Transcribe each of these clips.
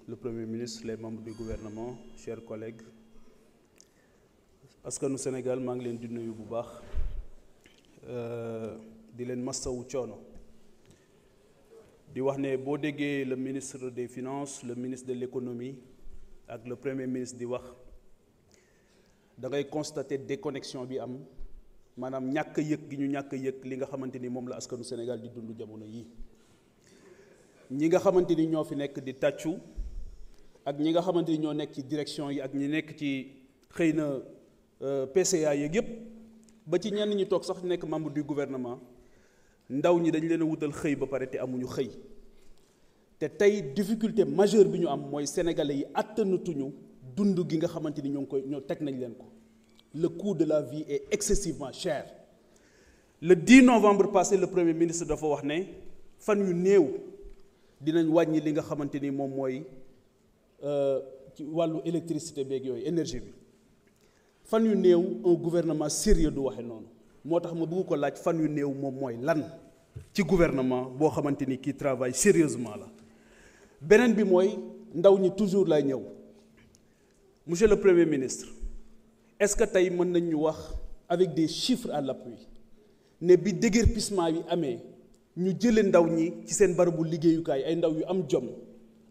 le Premier ministre, les membres du gouvernement, chers collègues. askanu Sénégal maa ngi leen di nuyu bu baax di leen massawu coono di wax ne boo déggee le ministre des Finances, le ministre de l'économie ak le Premier ministre di wax da ngay constater déconnexion bi am maanaam ñàkk a yëg gi ñu ñàkk a yëg li nga xamante ni moom la askanu Sénégal di dund jamono yii ñi nga xamante ni ñoo fi nekk di tàccu ak ñi nga xamante ni ñoo nekk ci direction yi ak ñi nekk ci xëy na PCA yeeg yëpp ba ci ñenn ñi toog sax nekk membre du gouvernement ndaw ñi dañ leen a wutal xëy ba pare te amuñu xëy te tey difficulté majeure bi ñu am mooy sénégalais yi attanatuñu dund gi nga xamante ni ñoo teg nañ leen ko. Le coût de la vie est excessivement cher. Le 10 novembre passé, le Premier ministre dafa wax ne fan yu néew dinañ wàññi li nga xamante ni moom mooy ci wàllu électricité beeg yooyu énergie bi fan yu néew un gouvernement sérieux du waxe noonu moo tax ma bëgg ko laaj fan yu néew moom mooy lan ci gouvernement boo xamante ni kii travaille sérieusement la. beneen bi mooy ndaw ñi toujours lay ñëw monsieur le Premier ministre. Est-ce que tey mën nañ ñu wax avec des chiffres à l'appui ne bi déguerpissement bi amee ñu jële ndaw ñi ci seen barabu liggéeyukaay ay ndaw yu am jom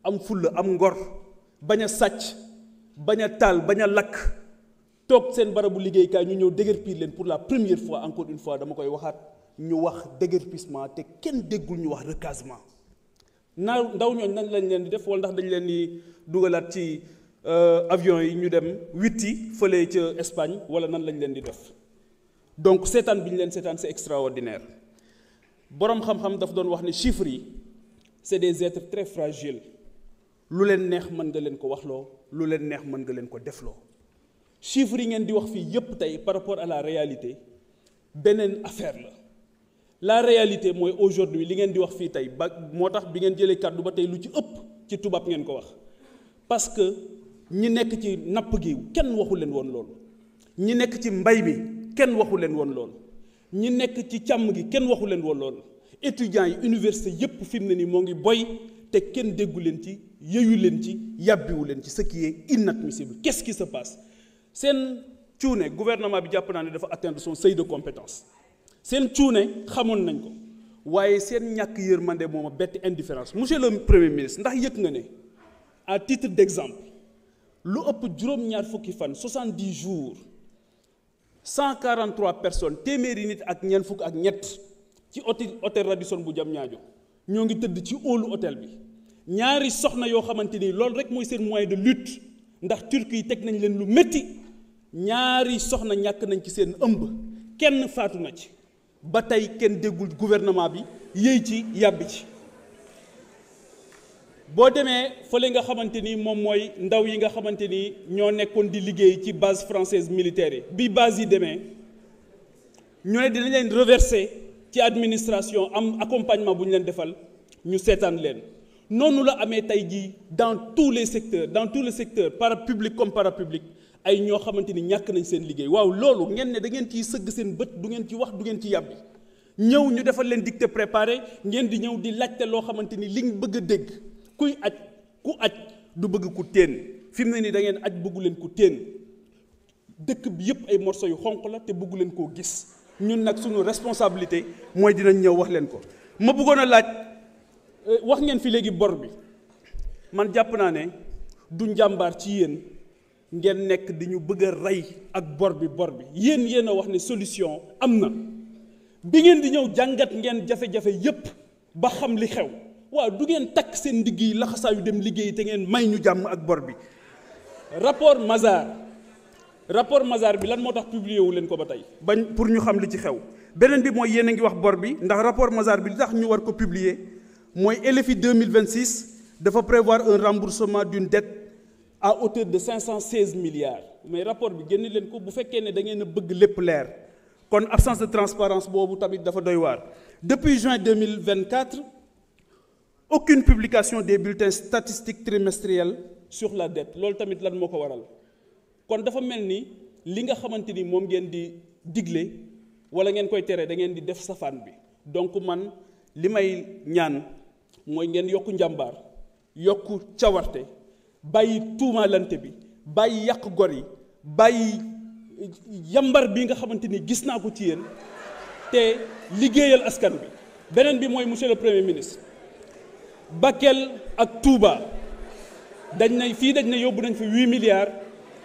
am fulla am ngor bañ a sàcc bañ a taal bañ a lakk toog seen barabu liggéeyukaay ñu ñëw déguerpir leen pour la première fois encore une fois dama koy waxaat ñu wax déguerpissement te kenn déggul ñu wax recasement ndaw ñooñ nañ lañ leen di def wala ndax dañ leen di dugalaat ci avion yi ñu dem witti fële ca Espagne wala nan lañ leen di def donc seetaan bi ñu leen seetaan c'est extraordinaire boroom xam-xam daf doon wax ne chiffres yi c'est des êtres très fragiles lu leen neex mën nga leen ko waxloo lu leen neex mën nga leen ko defloo chiffres yi ngeen di wax fii yépp tey par rapport à la réalité beneen affaire la réalité mooy aujourd'hui li ngeen di wax fii tey ba moo tax bi ngeen jëlee kàddu ba tey lu ci ëpp ci tubaab ngeen ko wax parce que ñi nekk ci napp gi kenn waxu leen woon loolu ñi nekk ci mbay mi kenn waxu leen woon loolu ñi nekk ci càmm gi kenn waxu leen woon loolu étudiants yi université yépp fi mu ne nii moo ngi boy te kenn déggu leen ci yëyu leen ci yàbbiwu leen ci ce qui est inadmissible. Qu'est-ce qui se passe seen cuune gouvernement bi jàpp naa ne dafa atteindre son seuil de compétence seen cuune xamoon nañ ko waaye seen ñàkk yërmande mooma bett indifférence. Monsieur le Premier ministre ndax yëg nga ne à titre d'exemple lu ëpp juróom-ñaar fukki fan 70 jours 143 personnes téeméeri nit ak ñeent fukk ak ñett ci hôtel Radisson bu Diamniadio ñoo ngi tëdd ci hall hôtel bi ñaari soxna yoo xamante ni loolu rek mooy seen moyen de lutte ndax turc yi teg nañ leen lu métti ñaari soxna ñàkk nañ ci seen ëmb kenn faatu na ci ba tey kenn déggul gouvernement bi yéy ci yàbbi ci. boo demee fële nga xamante ni moom mooy ndaw yi nga xamante ni ñoo nekkoon di liggéey ci base française militaire yi bi base yi demee ñu ne dinañ leen reverser ci administration am accompagnement bu ñu leen defal ñu seetaan leen noonu la amee tey jii dans tous les secteurs parapublic comme parapublic ay ñoo xamante ni ñàkk nañ seen liggéey waaw loolu ngeen ne da ngeen ciy sëgg seen bët du ngeen ci wax du ngeen ci yàbbi ñëw ñu defal leen dictée préparé ngeen di ñëw di laajte loo xamante ni liñ bëgg a dégg kuy aj ku aj du bëgg ku teen fi mu ne nii da ngeen aj bëggu leen ku teen dëkk bi yépp ay morceaux yu xonq la te bëggu leen koo gis ñun nag suñu responsabilité mooy dinañ ñëw wax leen ko. ma bëggoon a laaj wax ngeen fi léegi bor bi man jàpp naa ne du njàmbaar ci yéen ngeen nekk di ñu bëgg a rey ak bor bi yéen a wax ne solution am na bi ngeen di ñëw jàngat ngeen jafe-jafe yépp ba xam li xew. waaw du ngeen takk seen ndigg yi laxasaa yu dem liggéey te ngeen may ñu jàmm ak bor bi rapport Mazars bi lan moo tax publié wu leen ko ba tey bañ pour ñu xam li ci xew beneen bi mooy yéen a ngi wax bor bi ndax rapport Mazars bi li tax ñu war ko publier mooy LFI 2026 dafa prévoir un remboursement d'une dette à hauteur de 516 milliards mais rapport bi génne leen ko bu fekkee ne da ngeen a bëgg lépp leer kon absence de transparence boobu tamit dafa doy waar depuis juin 2024 aucune publication des bulletins statistiques trimestriels sur la dette loolu tamit lan moo ko waral kon dafa mel ni li nga xamante ni moom ngeen di digle wala ngeen koy tere da ngeen di def safaan bi donc man li may ñaan mooy ngeen yokku njàmbaar yokku cawarte bàyyi tuumaalante bi bàyyi yàq gor yi bàyyi yambar bi nga xamante ni gis naa ko ci yéen te liggéeyal askan bi. beneen bi mooy monsieur le premier ministre Bakel ak Touba dañ ne yóbbu nañ fi 8 milliards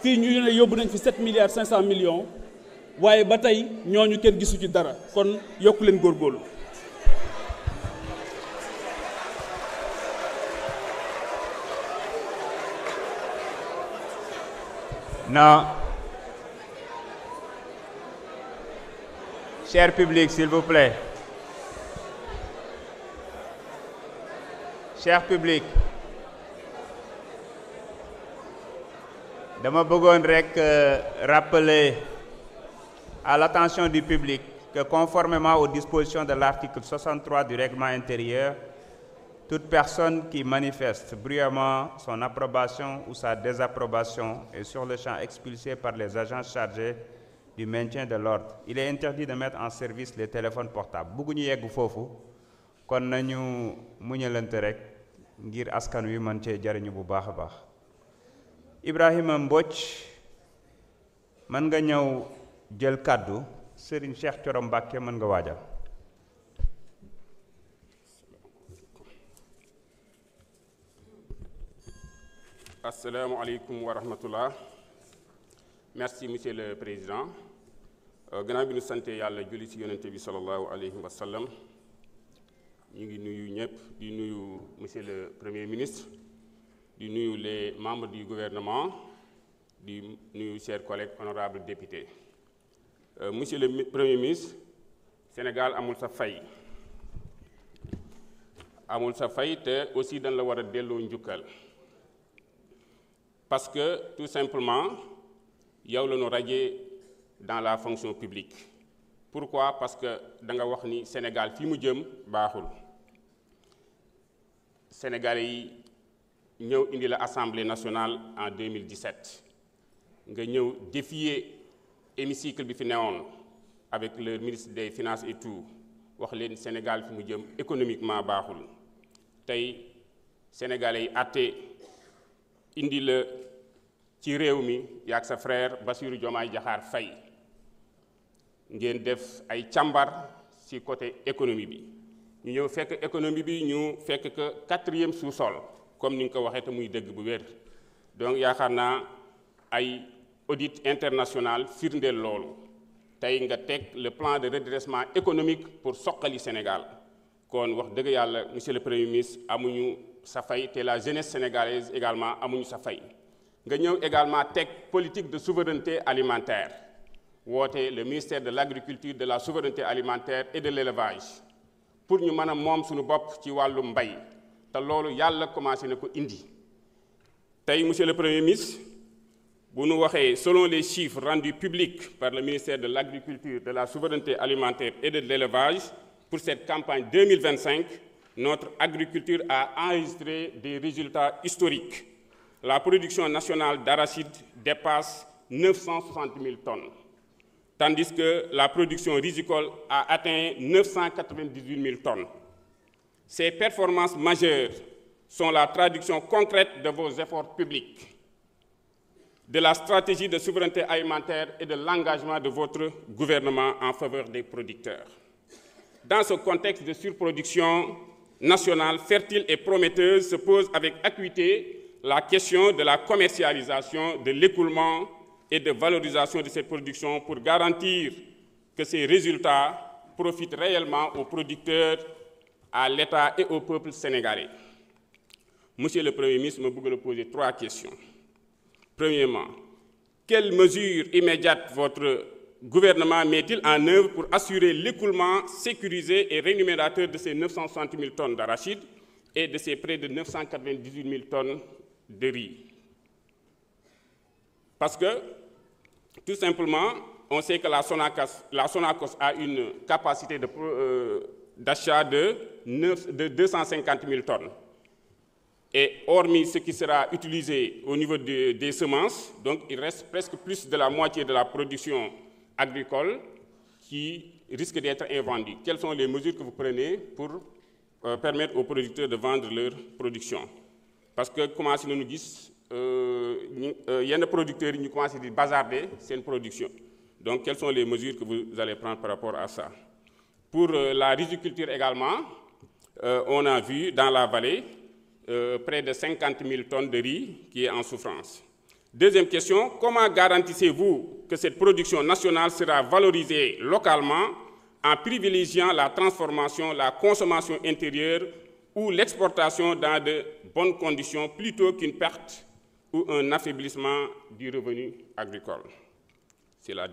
fii ñu ne yóbbu nañ fi 7 milliards 500 millions waaye ba tey ñooñu kenn gisu ci dara kon yokku leen góorgóorlu. Non. Cher public, s'il vous plaît. Cher public. Dama bëggoon rek rappeler à l'attention du public que conformément aux dispositions de l'article 63 du règlement intérieur, toute personne qui manifeste bruyamment son approbation ou sa désapprobation est sur le champ expulsée par les agents chargés du maintien de l'ordre. Il est interdit de mettre en service les téléphones portables. bëgguñu yegg foofu kon nañu muñalante rek ngir askan wi mën cee jariñu bu baax a baax. Ibrahima Mbodj mën nga ñëw jël kàddu. Serigne Cheikh Thioro Mbacké mën nga waajal. asalaamaaleykum wa rahmatullah. Merci monsieur le président. Gannaaw bi ñu sante yàlla julli ci yonente bi sallallahu alayhi wa sallam ñu ngi nuyu ñëpp di nuyu monsieur le premier ministre di nuyu les membres du gouvernement di nuyu chers collègues honorables députés. Monsieur le premier ministre, Sénégal amul sa fay te aussi dañ la war a delloo njukkal parce que tout simplement yow la ñu radié dans la fonction publique. Pourquoi? Parce que da nga wax ni Sénégal fi mu jëm baaxul. Sénégalais yi ñëw indi la Assemblée nationale en 2017 nga ñëw défier hémicycle bi fi newoon avec le ministre des finances et tout wax leen Sénégal fi mu jëm économiquement baaxul tey sénégalais yi àtte indi la ci réew mi yaag sa frère Bassirou Diomaye Diakhar Faye ngeen def ay càmbar ci côté économie bi ñu ñëw fekk économie bi ñu fekk que 4e sous-sol comme ni nga ko waxee te muy dëgg bu wér. Donc yaakaar naa ay audit international firndeel loolu tey nga teg le plan de redressement économique pour soqali Sénégal kon wax dëgg yàlla monsieur le premier ministre amuñu sa fay te la jeunesse sénégalaise également amuñu sa fay. nga ñëw également teg politique de souveraineté alimentaire woote le ministère de l'agriculture, de la souveraineté alimentaire et de l'élevage pour ñu mën a moom suñu bopp ci wàllu mbay te loolu yàlla commencé na ko indi tey monsieur le premier ministre. Bu nu waxee selon les chiffres rendus publics par le ministère de l'Agriculture, de la Souveraineté alimentaire et de l'Élevage, pour cette campagne 2025, notre agriculture a enregistré des résultats historiques. La production nationale d'arachide dépasse 960 000 tonnes, tandis que la production rizicole a atteint 998 000 tonnes. Ces performances majeures sont la traduction concrète de vos efforts publics, de la stratégie de souveraineté alimentaire et de l'engagement de votre gouvernement en faveur des producteurs. Dans ce contexte de surproduction nationale fertile et prometteuse se pose avec acuité la question de la commercialisation, de l'écoulement et de valorisation de ces productions pour garantir que ces résultats profitent réellement aux producteurs, à l'État et au peuple sénégalais. Monsieur le Premier ministre, je voudrais poser 3 questions. Premièrement, quelles mesures immédiates votre gouvernement met-il en œuvre pour assurer l'écoulement sécurisé et rémunérateur de ces 960 000 tonnes d'arachide et de ces près de 998 000 tonnes de riz? Parce que, tout simplement, on sait que la Sonacos a une capacité d'achat de 250 000 tonnes. Et hormis ce qui sera utilisé au niveau des semences, donc il reste presque plus de la moitié de la production agricole qui risque d'être invendue. Quelles sont les mesures que vous prenez pour permettre aux producteurs de vendre leur production? Parce que, comment si nous disons, yenn producteurs yi ñu commencé di bazarder seen production. Donc, quelles sont les mesures que vous allez prendre par rapport à ça? Pour la riziculture également, on a vu dans la vallée près de 50 000 tonnes de riz qui est en souffrance. Deuxième question, comment garantissez-vous que cette production nationale sera valorisée localement en privilégiant la transformation, la consommation intérieure ou l'exportation dans de bonnes conditions plutôt qu'une perte ou un affaiblissement du revenu agricole? C'est la